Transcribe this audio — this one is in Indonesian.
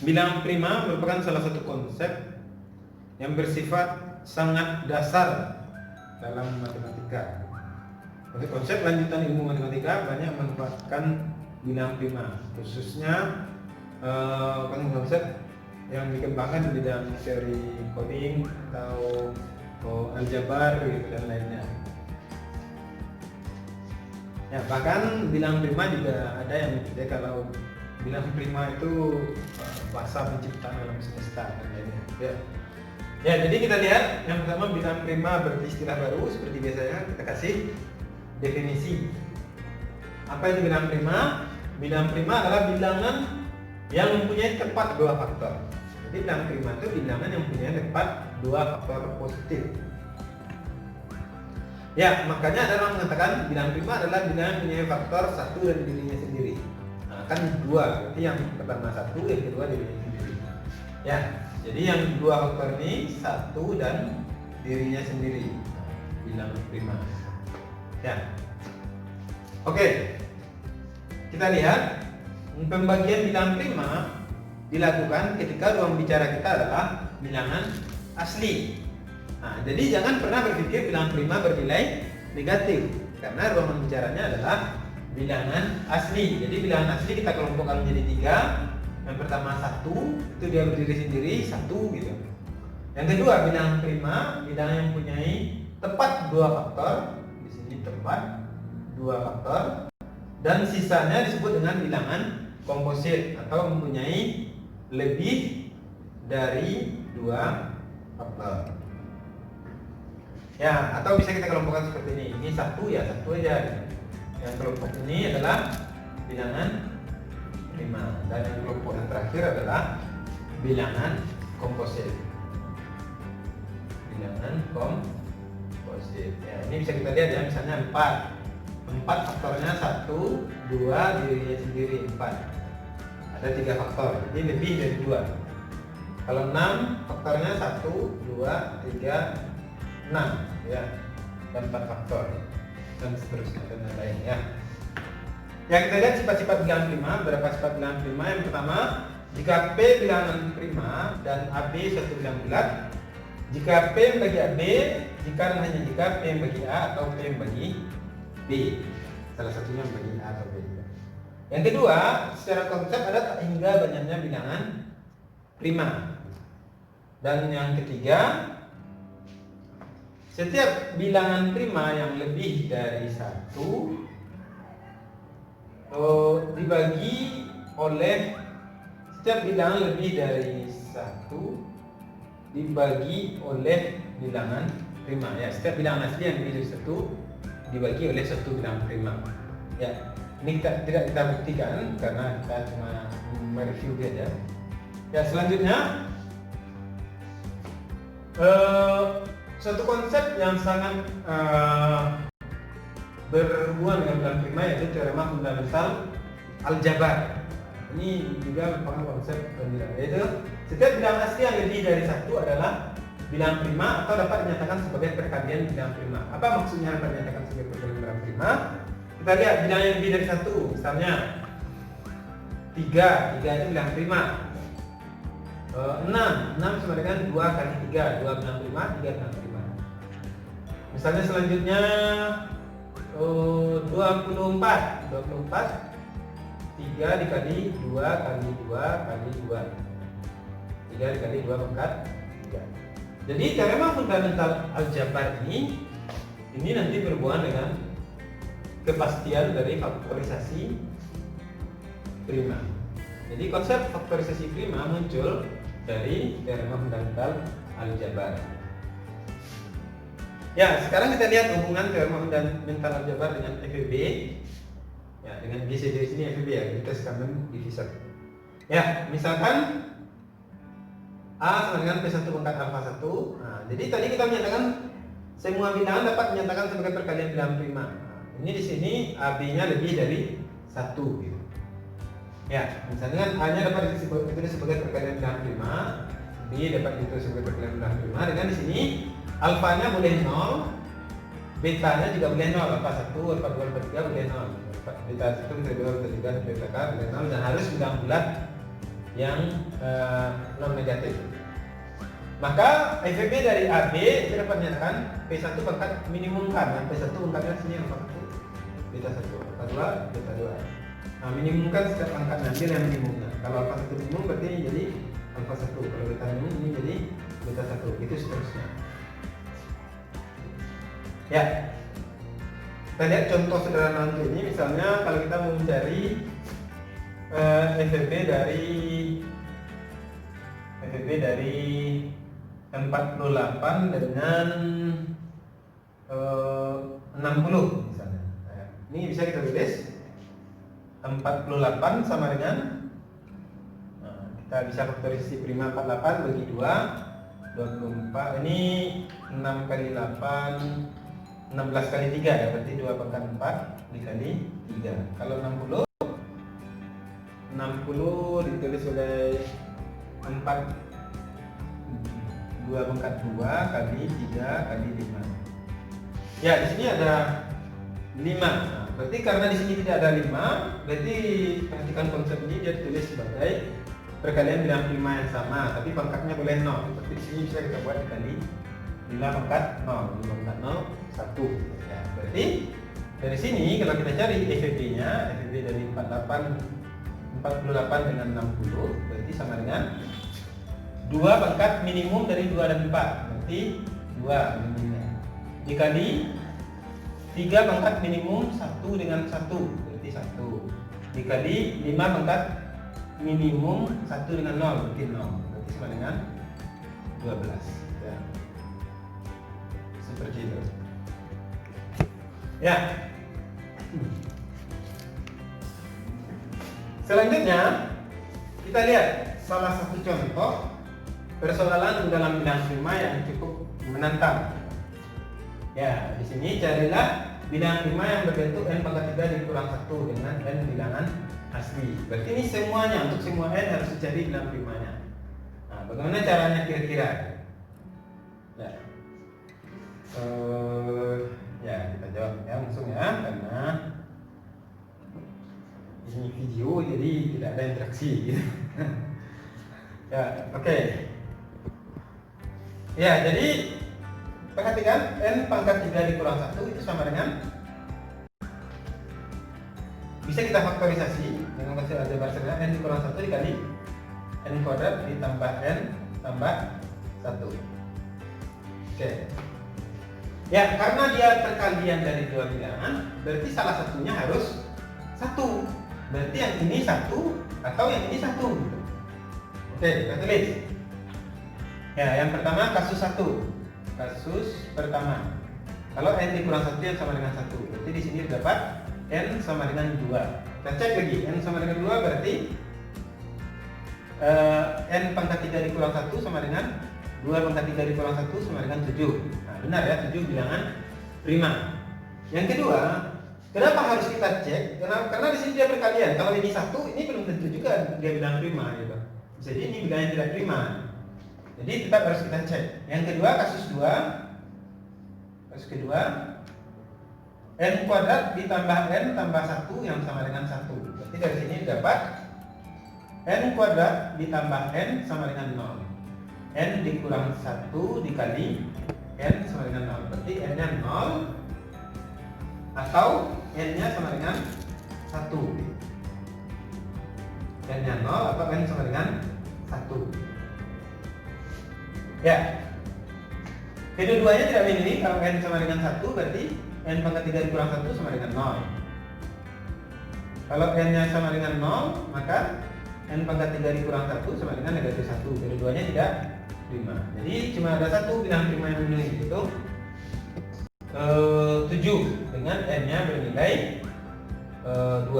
Bilangan prima merupakan salah satu konsep yang bersifat sangat dasar dalam matematika. Konsep lanjutan ilmu matematika banyak memanfaatkan bilangan prima, khususnya konsep yang dikembangkan di bidang teori coding atau aljabar gitu, dan lainnya. Ya, bahkan bilangan prima juga ada yang percaya kalau bilangan prima itu bahasa penciptaan alam semesta dan lainnya. Ya, jadi kita lihat yang pertama, bilangan prima berarti istilah baru. Seperti biasanya kita kasih definisi. Apa itu bilangan prima? Bilangan prima adalah bilangan yang mempunyai tepat dua faktor. Jadi bilangan prima itu bilangan yang mempunyai tepat dua faktor positif. Ya, makanya ada orang mengatakan bilangan prima adalah bilangan yang mempunyai faktor satu dan dirinya sendiri. Nah, kan dua, berarti yang pertama satu, yang kedua dirinya sendiri. Ya, jadi yang dua faktor ini satu dan dirinya sendiri. Bilangan prima. Ya, oke. Kita lihat pembagian bilangan prima dilakukan ketika ruang bicara kita adalah bilangan asli. Nah, jadi jangan pernah berpikir bilangan prima bernilai negatif, karena ruangan bicaranya adalah bilangan asli. Jadi bilangan asli kita kelompokkan menjadi tiga. Yang pertama satu, itu dia berdiri sendiri satu gitu. Yang kedua bilangan prima, bilangan yang mempunyai tepat dua faktor. Di sini tepat dua faktor, dan sisanya disebut dengan bilangan komposit atau mempunyai lebih dari dua faktor. Ya, atau bisa kita kelompokkan seperti ini. Ini satu ya, satu aja. Yang kelompok ini adalah bilangan prima, dan yang kelompok yang terakhir adalah bilangan komposit. Bilangan komposit. Ya, ini bisa kita lihat ya, misalnya 4 faktornya 1, 2, dirinya sendiri 4. Ada 3 faktor, ini lebih dari 2. Kalau 6 faktornya 1, 2, 3, 6 ya, dan 4 faktor dan seterusnya dan lain-lain ya. Ya, kita lihat sifat-sifat bilangan prima. Berapa sifat bilangan prima? Yang pertama, jika P bilangan prima dan AB suatu bilangan bulat, jika P membagi AB, jika dan hanya jika P membagi A atau P membagi B, salah satunya membagi A atau B. Yang kedua, secara konsep ada tak hingga banyaknya bilangan prima. Dan yang ketiga, setiap bilangan prima yang lebih dari satu dibagi oleh setiap bilangan lebih dari satu dibagi oleh bilangan prima. Ya, setiap bilangan asli yang lebih dari satu dibagi oleh satu bilangan prima. Ya, ini tidak kita buktikan karena kita cuma mereview saja. Ya, selanjutnya suatu konsep yang sangat berhubungan dengan bilangan prima yaitu teorema fundamental aljabar. Ini juga merupakan konsep pembilangan, yaitu setiap bilangan asli yang lebih dari satu adalah bilangan prima atau dapat dinyatakan sebagai perkalian bilangan prima. Apa maksudnya dapat dinyatakan sebagai perkalian bilangan prima? Kita lihat bilangan yang lebih dari satu, misalnya 3 itu bilangan prima. 6 sama dengan 2 kali 3, 2 bilangan prima, 3 bilangan prima. Misalnya selanjutnya 24, 3 dikali 2 kali 2 kali 2, 3 dikali 2 pangkat 3. Jadi teorema fundamental aljabar ini nanti berhubungan dengan kepastian dari faktorisasi prima. Jadi konsep faktorisasi prima muncul dari teorema fundamental aljabar. Ya, sekarang kita lihat hubungan teorema fundamental aljabar dengan FEB. Ya, dengan GCD sini FEB ya, Greatest Common Divisor. Ya, misalkan A sama dengan P1 pangkat alfa 1. Nah, jadi tadi kita menyatakan semua bilangan dapat dinyatakan sebagai perkalian bilangan prima. Nah, ini di sini AB-nya lebih dari 1 gitu. Ya, misalnya A-nya dapat ditulis sebagai perkalian bilangan prima, B dapat ditulis sebagai perkalian bilangan prima. Dengan di sini alfanya boleh 0, betanya juga boleh 0, alfa 1, alfa 2, alfa 3 boleh 0. Beta 1, beta 2, beta 3, beta K boleh 0, dan harus bilangan bulat yang non negatif. Maka FVP dari AB kita dapat menyatakan P1 pangkat minimum kan, yang P1 pangkatnya sini alfa 1, beta 1, alfa 2, beta 2. Nah, minimum kan setiap pangkat ambil yang minimumnya. Kalau alfa 1 minimum berarti ini jadi alfa 1, kalau beta minimum ini jadi beta 1, itu seterusnya. Ya, kita lihat contoh sederhana untuk ini. Misalnya kalau kita mau mencari FVP dari 48 dengan 60 misalnya. Nah, ini bisa kita tulis 48 sama dengan, nah, kita bisa faktorisasi prima 48 bagi 2, 24. Ini 6 kali 8, 16 kali 3 ya, berarti 2 pangkat 4 dikali 3. Kalau 60 ditulis sebagai 4, 2 pangkat 2 kali 3 kali 5. Ya, di sini ada 5. Nah, berarti karena di sini tidak ada 5, berarti perhatikan konsep ini, dia ditulis sebagai perkalian bilang prima yang sama, tapi pangkatnya boleh 0. Seperti di sini bisa kita buat dikali 5 pangkat 0, 5 pangkat 0, 1. Ya, berarti dari sini kalau kita cari FVP-nya, FVP dari 48 dengan 60 berarti sama dengan 2 pangkat minimum dari 2 dan 4, berarti 2 minimumnya, dikali 3 pangkat minimum 1 dengan 1, berarti 1, dikali 5 pangkat minimum 1 dengan 0, berarti 0, berarti sama dengan 12 ya. Seperti itu ya. Selanjutnya kita lihat salah satu contoh persoalan dalam bilangan prima yang cukup menantang. Ya, di sini carilah bilangan prima yang berbentuk n pangkat 3 dikurang 1 dengan n bilangan asli. Berarti ini semuanya, untuk semua n harus dicari bilangan primanya. Nah, bagaimana caranya kira-kira? Ya, ya kita jawab ya langsung ya, karena ini video jadi tidak ada interaksi gitu. Ya, oke. Ya, jadi perhatikan n pangkat 3 dikurang 1 itu sama dengan, bisa kita faktorisasi dengan hasil aljabar sederhana, n dikurang 1 dikali n kuadrat ditambah n tambah 1. Oke. Ya, karena dia perkalian dari dua bilangan, berarti salah satunya harus 1. Berarti yang ini 1 atau yang ini 1 gitu. Oke, kita tulis. Ya, yang pertama kasus 1. Kasus pertama. Kalau n dikurang 1 yang sama dengan 1, berarti di sini dapat n sama dengan 2. Kita cek lagi, n sama dengan 2 berarti n pangkat 3 dikurang 1 sama dengan 2 pangkat 3 dikurang 1 sama dengan 7. Nah, benar ya, 7 bilangan prima. Yang kedua, kenapa harus kita cek? Karena di sini dia perkalian. Kalau ini 1, ini belum tentu juga dia bilangan prima gitu. Jadi ini bilangan tidak prima. Jadi tetap harus kita cek. Yang kedua, kasus 2. Kasus kedua, n kuadrat ditambah n tambah 1 yang sama dengan 1. Berarti dari sini dapat n kuadrat ditambah n sama dengan 0. N dikurang 1 dikali n sama dengan 0. Berarti n nya 0 atau n nya sama dengan 1. N nya 0 atau n sama dengan 1. Ya, kedua-duanya tidak milih. Kalau n sama dengan 1 berarti n pangkat 3 dikurang 1 sama dengan 0. Kalau n nya sama dengan 0, maka n pangkat 3 dikurang 1 sama dengan negatif 1. Kedua-duanya tidak prima. Jadi cuma ada satu bilangan prima yang memenuhi, yaitu 7 dengan n nya bernilai 2.